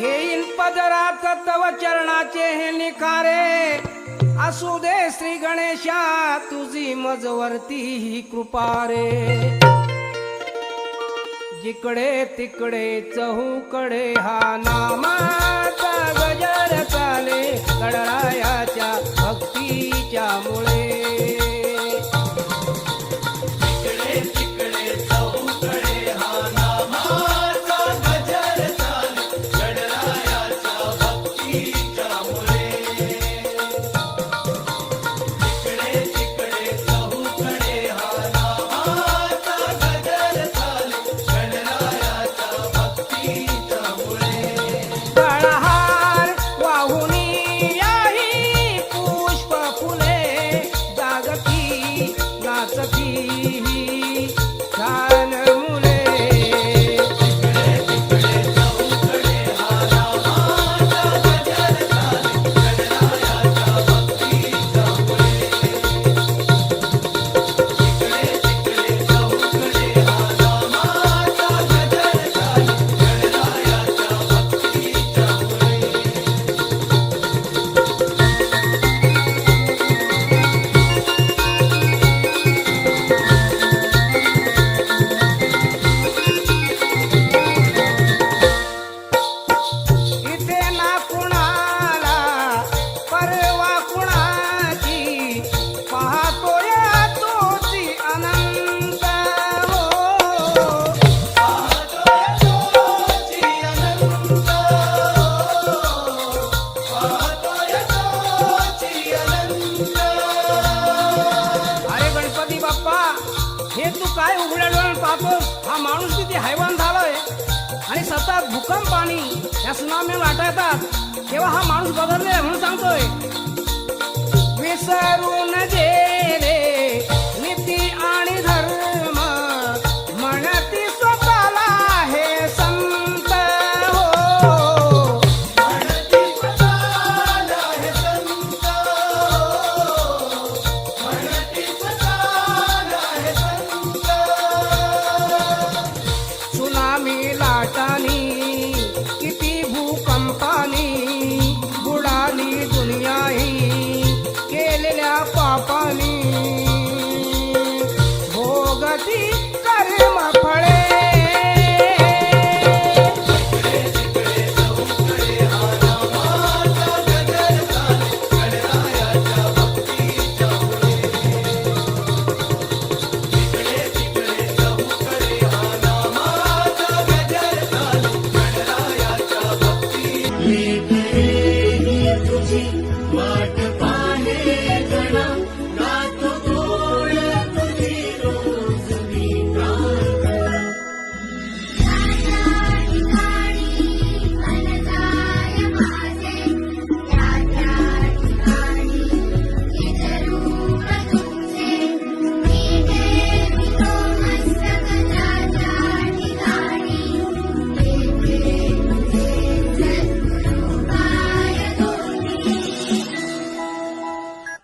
येईन पदरात तव चरणाचे हे निखारे, असू दे श्री गणेशा तुझी मजवरती ही कृपा रे. जिकडे तिकडे चहूकडे हा नामाचा गजर चाले, गणरायाच्या भक्तीच्या मुळे. काय उघड्या डोळ्यानं पाहतोस? हा माणूस किती हैवान झालाय आणि सतत भूकंप आणि या सुनामी लाटा येतात, तेव्हा हा माणूस बदलले म्हणून सांगतोय. विसरून जे